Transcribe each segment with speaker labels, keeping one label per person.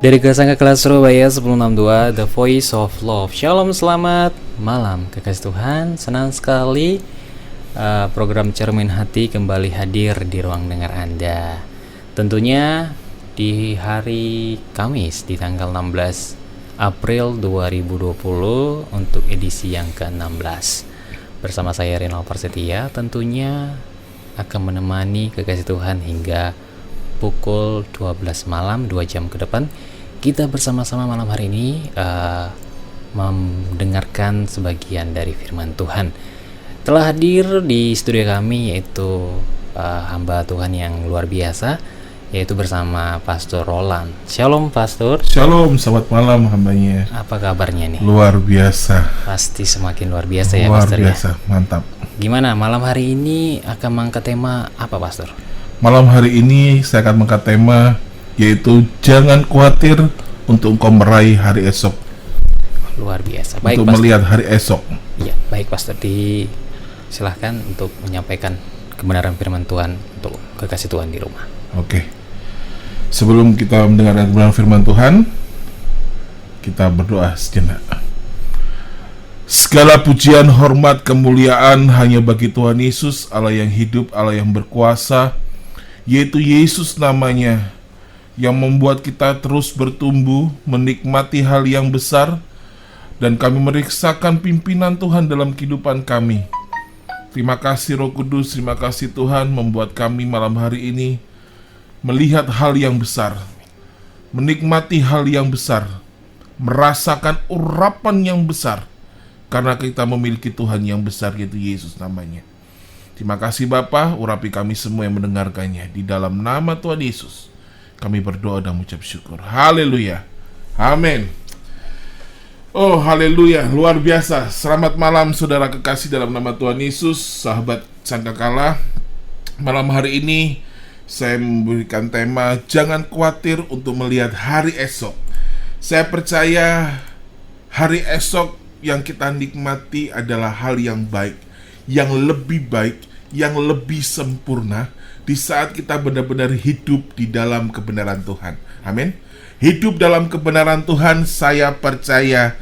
Speaker 1: Dari Kesangka Kelas Surabaya 1062 The Voice of Love. Shalom, selamat malam kekasih Tuhan. Senang sekali program Cermin Hati kembali hadir di ruang dengar Anda. Tentunya di hari Kamis di tanggal 16 April 2020 untuk edisi yang ke-16. Bersama saya Rinal Prasetya tentunya akan menemani kekasih Tuhan hingga pukul 12 malam, 2 jam ke depan. Kita bersama-sama malam hari ini mendengarkan sebagian dari firman Tuhan. Telah hadir di studio kami yaitu hamba Tuhan yang luar biasa, yaitu bersama Pastor Roland. Shalom Pastor.
Speaker 2: Shalom, selamat malam hambanya.
Speaker 1: Apa kabarnya nih?
Speaker 2: Luar biasa.
Speaker 1: Pasti semakin luar biasa ya
Speaker 2: luar
Speaker 1: Pastor
Speaker 2: biasa,
Speaker 1: ya?
Speaker 2: Mantap.
Speaker 1: Gimana malam hari ini akan mengangkat tema apa Pastor?
Speaker 2: Malam hari ini saya akan mengangkat tema yaitu jangan khawatir untuk engkau meraih hari esok.
Speaker 1: Luar biasa. Baik,
Speaker 2: untuk
Speaker 1: Pastor.
Speaker 2: Melihat hari esok.
Speaker 1: Iya, baik Pastor. Silahkan untuk menyampaikan kebenaran firman Tuhan untuk kekasih Tuhan di rumah.
Speaker 2: Oke. Sebelum kita mendengarkan kebenaran firman Tuhan, kita berdoa sejenak. Segala pujian, hormat, kemuliaan hanya bagi Tuhan Yesus, Allah yang hidup, Allah yang berkuasa, yaitu Yesus namanya, yang membuat kita terus bertumbuh, menikmati hal yang besar, dan kami meriksakan pimpinan Tuhan dalam kehidupan kami. Terima kasih Roh Kudus, terima kasih Tuhan membuat kami malam hari ini melihat hal yang besar, menikmati hal yang besar, merasakan urapan yang besar, karena kita memiliki Tuhan yang besar, yaitu Yesus namanya. Terima kasih Bapa, urapi kami semua yang mendengarkannya. Di dalam nama Tuhan Yesus kami berdoa dan mengucap syukur. Haleluya. Amin. Oh haleluya, luar biasa. Selamat malam saudara kekasih dalam nama Tuhan Yesus, sahabat Sangkakala. Malam hari ini saya memberikan tema jangan khawatir untuk melihat hari esok. Saya percaya hari esok yang kita nikmati adalah hal yang baik, yang lebih baik, yang lebih sempurna di saat kita benar-benar hidup di dalam kebenaran Tuhan. Amin. Hidup dalam kebenaran Tuhan, saya percaya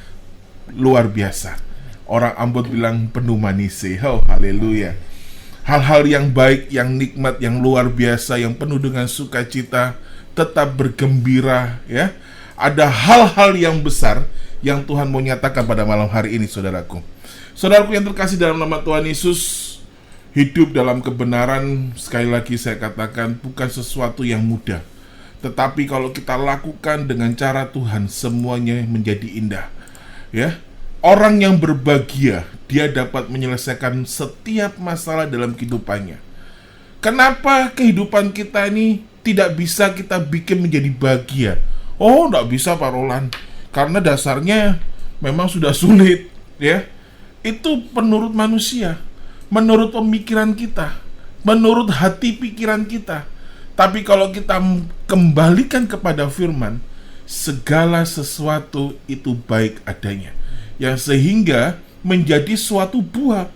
Speaker 2: luar biasa. Orang Ambon bilang penuh manise. Oh, haleluya. Hal-hal yang baik, yang nikmat, yang luar biasa, yang penuh dengan sukacita, tetap bergembira, ya. Ada hal-hal yang besar yang Tuhan mau nyatakan pada malam hari ini, saudaraku. Saudaraku yang terkasih dalam nama Tuhan Yesus, hidup dalam kebenaran, sekali lagi saya katakan, bukan sesuatu yang mudah. Tetapi kalau kita lakukan dengan cara Tuhan, semuanya menjadi indah. Ya, orang yang berbahagia, dia dapat menyelesaikan setiap masalah dalam kehidupannya. Kenapa kehidupan kita ini tidak bisa kita bikin menjadi bahagia? Oh, tidak bisa Pak Roland, karena dasarnya memang sudah sulit, ya. Itu menurut manusia, menurut pemikiran kita, menurut hati pikiran kita. Tapi kalau kita kembalikan kepada firman, segala sesuatu itu baik adanya, yang sehingga menjadi suatu buah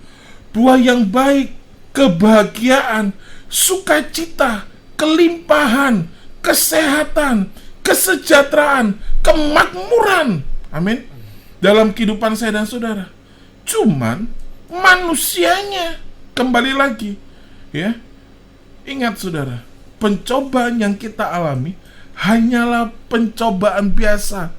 Speaker 2: yang baik, kebahagiaan, sukacita, kelimpahan, kesehatan, kesejahteraan, kemakmuran. Amin. Dalam kehidupan saya dan saudara. Cuman manusianya kembali lagi, ya. Ingat saudara, pencobaan yang kita alami hanyalah pencobaan biasa.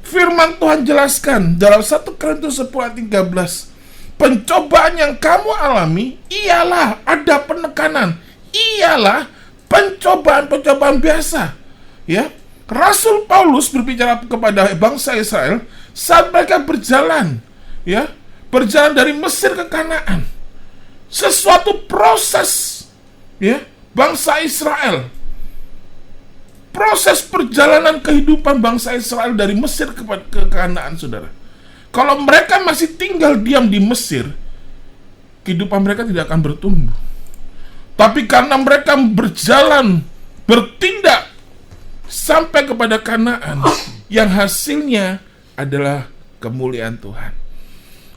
Speaker 2: Firman Tuhan jelaskan dalam 1 Korintus 10:13, pencobaan yang kamu alami ialah ada penekanan, ialah pencobaan biasa. Ya, Rasul Paulus berbicara kepada bangsa Israel saat mereka berjalan, ya, berjalan dari Mesir ke Kanaan. Sesuatu proses, ya, bangsa Israel. Proses perjalanan kehidupan bangsa Israel dari Mesir ke Kanaan, saudara. Kalau mereka masih tinggal diam di Mesir, kehidupan mereka tidak akan bertumbuh. Tapi karena mereka berjalan, bertindak sampai kepada Kanaan, yang hasilnya adalah kemuliaan Tuhan.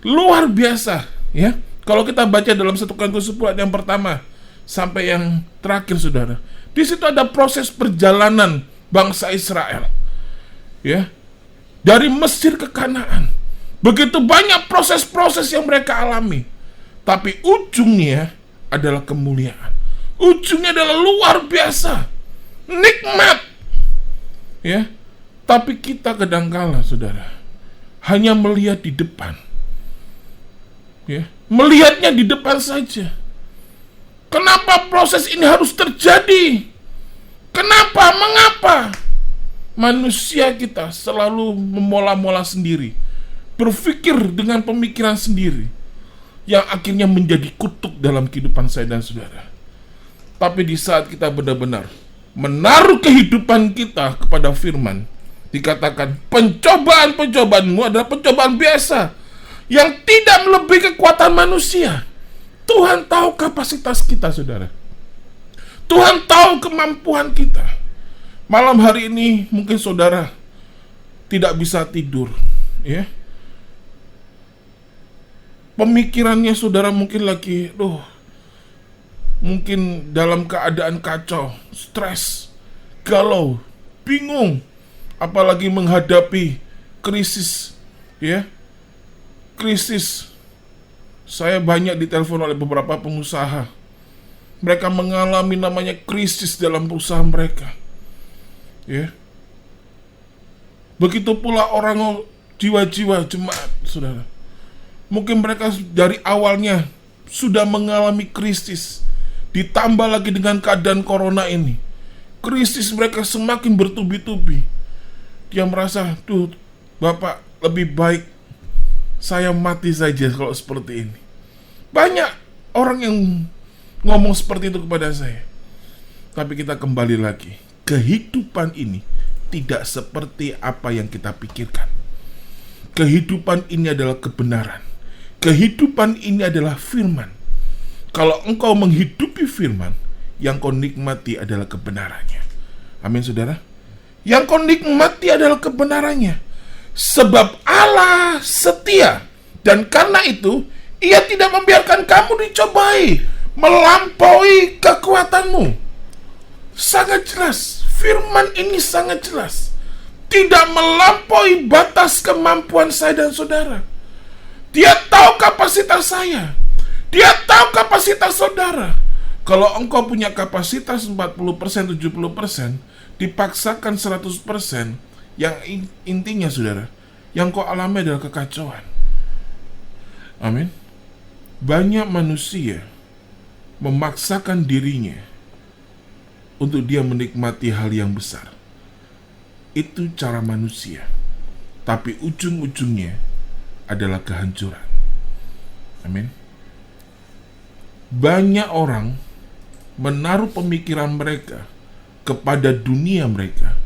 Speaker 2: Luar biasa, ya. Kalau kita baca dalam 1 Korintus 10 ayat yang pertama sampai yang terakhir, saudara, di situ ada proses perjalanan bangsa Israel. Ya, dari Mesir ke Kanaan. Begitu banyak proses-proses yang mereka alami. Tapi ujungnya adalah kemuliaan. Ujungnya adalah luar biasa. Nikmat. Ya. Tapi kita kadangkala, saudara, hanya melihat di depan. Ya, melihatnya di depan saja. Kenapa proses ini harus terjadi? Kenapa? Mengapa? Manusia kita selalu memola-mola sendiri, berpikir dengan pemikiran sendiri, yang akhirnya menjadi kutuk dalam kehidupan saya dan saudara. Tapi di saat kita benar-benar menaruh kehidupan kita kepada firman, dikatakan pencobaan-pencobaanmu adalah pencobaan biasa yang tidak melebihi kekuatan manusia. Tuhan tahu kapasitas kita, saudara. Tuhan tahu kemampuan kita. Malam hari ini mungkin saudara tidak bisa tidur, ya. Pemikirannya saudara mungkin lagi, mungkin dalam keadaan kacau, stres, galau, bingung, apalagi menghadapi krisis, ya. Krisis. Saya banyak ditelepon oleh beberapa pengusaha. Mereka mengalami namanya krisis dalam usaha mereka. Ya. Begitu pula orang jiwa-jiwa jemaat, saudara. Mungkin mereka dari awalnya sudah mengalami krisis, ditambah lagi dengan keadaan corona ini. Krisis mereka semakin bertubi-tubi. Dia merasa, Bapak, lebih baik saya mati saja kalau seperti ini. Banyak orang yang ngomong seperti itu kepada saya. Tapi kita kembali lagi, kehidupan ini tidak seperti apa yang kita pikirkan. Kehidupan ini adalah kebenaran. Kehidupan ini adalah firman. Kalau engkau menghidupi firman, yang kau nikmati adalah kebenarannya. Amin, saudara. Yang kau nikmati adalah kebenarannya. Sebab Allah setia, dan karena itu Ia tidak membiarkan kamu dicobai melampaui kekuatanmu. Sangat jelas, firman ini sangat jelas. Tidak melampaui batas kemampuan saya dan saudara. Dia tahu kapasitas saya. Dia tahu kapasitas saudara. Kalau engkau punya kapasitas 40%, 70%, dipaksakan 100%, yang intinya saudara, yang kau alami adalah kekacauan. Amin. Banyak manusia memaksakan dirinya untuk dia menikmati hal yang besar. Itu cara manusia. Tapi ujung-ujungnya adalah kehancuran. Amin. Banyak orang menaruh pemikiran mereka kepada dunia mereka,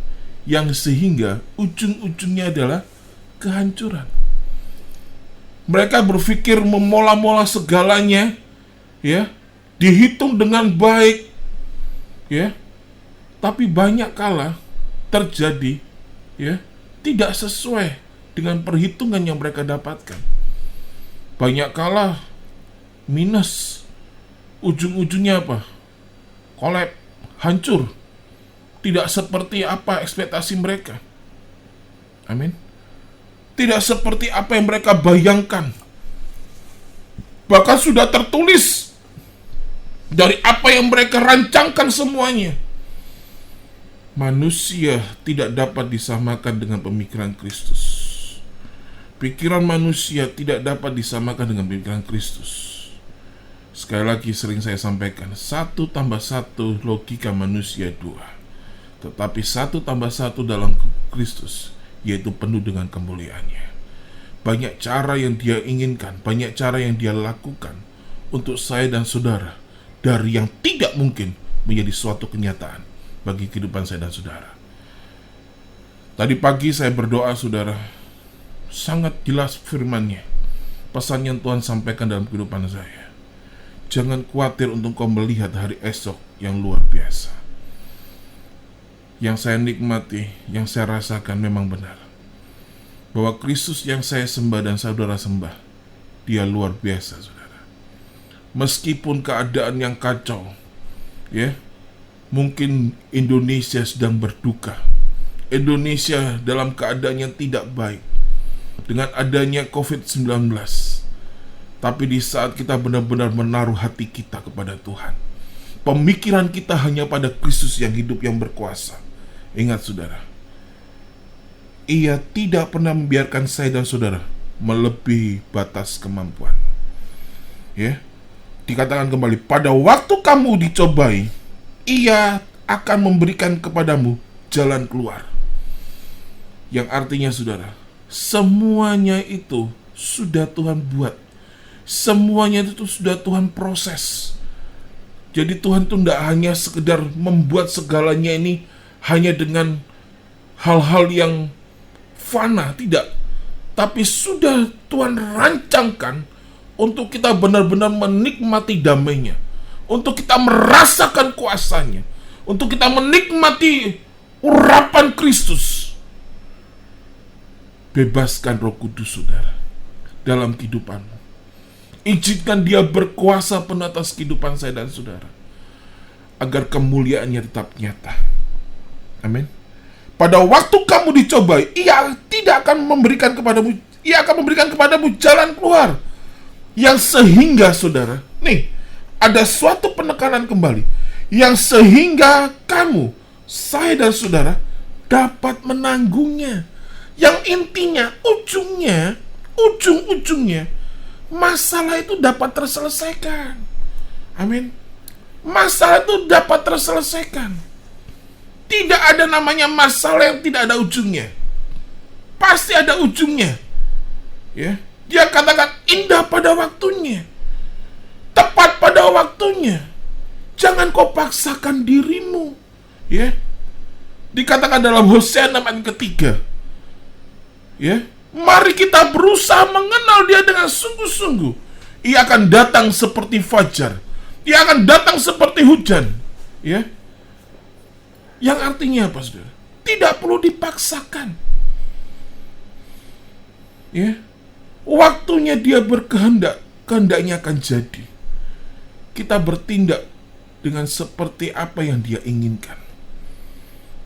Speaker 2: yang sehingga ujung-ujungnya adalah kehancuran. Mereka berpikir memola-mola segalanya, ya, dihitung dengan baik, ya, tapi banyak kala terjadi, ya, tidak sesuai dengan perhitungan yang mereka dapatkan. Banyak kala minus, ujung-ujungnya apa? Kolab, hancur, tidak seperti apa ekspektasi mereka. Amin. Tidak seperti apa yang mereka bayangkan. Bahkan sudah tertulis dari apa yang mereka rancangkan semuanya. Manusia tidak dapat disamakan dengan pemikiran Kristus. Pikiran manusia tidak dapat disamakan dengan pemikiran Kristus. Sekali lagi sering saya sampaikan, 1 + 1 logika manusia 2. Tetapi 1 + 1 dalam Kristus, yaitu penuh dengan kemuliaannya. Banyak cara yang dia inginkan, banyak cara yang dia lakukan untuk saya dan saudara, dari yang tidak mungkin menjadi suatu kenyataan bagi kehidupan saya dan saudara. Tadi pagi saya berdoa, saudara, sangat jelas firman-Nya, pesan yang Tuhan sampaikan dalam kehidupan saya. Jangan khawatir untuk kau melihat hari esok yang luar biasa. Yang saya nikmati, yang saya rasakan memang benar, bahwa Kristus yang saya sembah dan saudara sembah, Dia luar biasa, saudara. Meskipun keadaan yang kacau, ya, mungkin Indonesia sedang berduka Indonesia dalam keadaan yang tidak baik dengan adanya COVID-19. Tapi di saat kita benar-benar menaruh hati kita kepada Tuhan, pemikiran kita hanya pada Kristus yang hidup, yang berkuasa. Ingat saudara, Ia tidak pernah membiarkan saya dan saudara melebihi batas kemampuan. Ya, dikatakan kembali, pada waktu kamu dicobai, Ia akan memberikan kepadamu jalan keluar. Yang artinya saudara, semuanya itu sudah Tuhan buat. Semuanya itu sudah Tuhan proses. Jadi Tuhan itu tidak hanya sekedar membuat segalanya ini hanya dengan hal-hal yang fana, tidak. Tapi sudah Tuhan rancangkan untuk kita benar-benar menikmati damai-Nya, untuk kita merasakan kuasa-Nya, untuk kita menikmati urapan Kristus. Bebaskan Roh Kudus saudara dalam kehidupanmu. Izinkan Dia berkuasa penuh atas kehidupan saya dan saudara, agar kemuliaan-Nya tetap nyata. Amin. Pada waktu kamu dicobai, Ia tidak akan memberikan kepadamu, Ia akan memberikan kepadamu jalan keluar. Yang sehingga saudara, nih, ada suatu penekanan kembali, yang sehingga kamu, saya dan saudara dapat menanggungnya. Yang intinya, ujung-ujungnya masalah itu dapat terselesaikan. Amin. Masalah itu dapat terselesaikan. Tidak ada namanya masalah yang tidak ada ujungnya. Pasti ada ujungnya. Ya, Dia katakan indah pada waktunya, tepat pada waktunya. Jangan kau paksakan dirimu. Ya, dikatakan dalam Hosea 6 ayat ketiga. Ya, mari kita berusaha mengenal Dia dengan sungguh-sungguh. Ia akan datang seperti fajar. Ia akan datang seperti hujan. Ya, yang artinya apa saudara? Tidak perlu dipaksakan. Ya, waktunya Dia berkehendak, kehendaknya akan jadi. Kita bertindak dengan seperti apa yang Dia inginkan.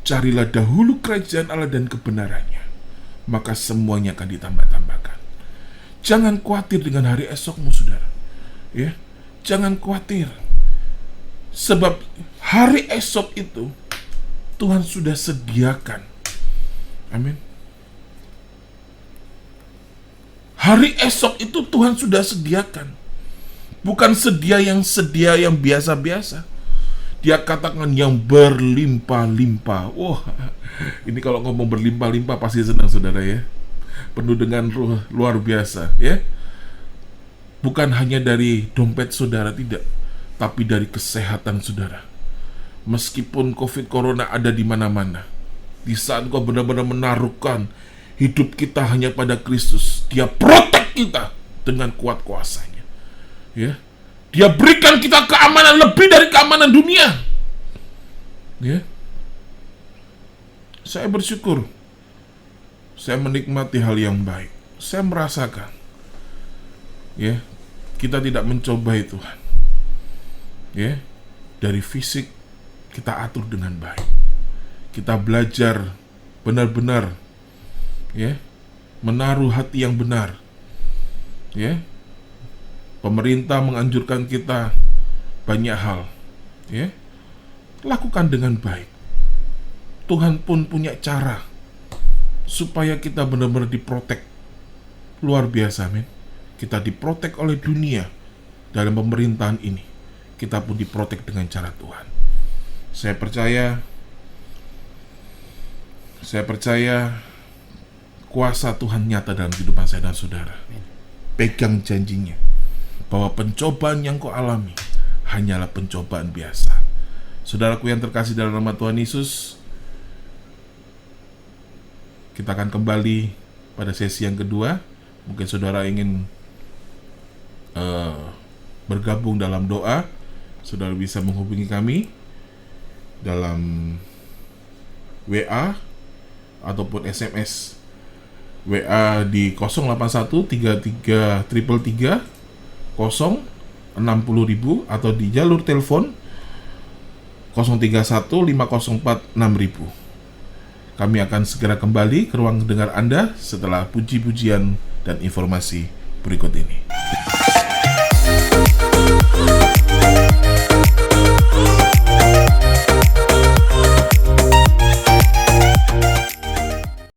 Speaker 2: Carilah dahulu kerajaan Allah dan kebenarannya, maka semuanya akan ditambah-tambahkan. Jangan khawatir dengan hari esokmu saudara. Ya, jangan khawatir. Sebab hari esok itu Tuhan sudah sediakan. Amin. Hari esok itu Tuhan sudah sediakan. Bukan sedia yang biasa-biasa. Dia katakan yang berlimpah-limpah. Wah, ini kalau ngomong berlimpah-limpah pasti senang saudara ya. Penuh dengan luar biasa ya. Bukan hanya dari dompet saudara, tidak, tapi dari kesehatan saudara. Meskipun COVID Corona ada di mana-mana, di saat kau benar-benar menaruhkan hidup kita hanya pada Kristus, Dia protect kita dengan kuat kuasanya. Ya, Dia berikan kita keamanan lebih dari keamanan dunia. Ya, saya bersyukur, saya menikmati hal yang baik. Saya merasakan, ya, kita tidak mencobai Tuhan. Ya, dari fisik kita atur dengan baik. Kita belajar benar-benar, ya, menaruh hati yang benar. Ya, pemerintah menganjurkan kita banyak hal. Ya, lakukan dengan baik. Tuhan pun punya cara supaya kita benar-benar diprotek. Luar biasa, amin. Kita diprotek oleh dunia dalam pemerintahan ini. Kita pun diprotek dengan cara Tuhan. Saya percaya kuasa Tuhan nyata dalam kehidupan saya dan saudara. Pegang janjinya bahwa pencobaan yang kau alami hanyalah pencobaan biasa. Saudaraku yang terkasih dalam nama Tuhan Yesus, kita akan kembali pada sesi yang kedua. Mungkin saudara ingin bergabung dalam doa, saudara bisa menghubungi kami dalam WA ataupun SMS. WA di 08133333060.000 atau di jalur telepon 0315046.000. Kami akan segera kembali ke ruang dengar Anda setelah puji-pujian dan informasi berikut ini.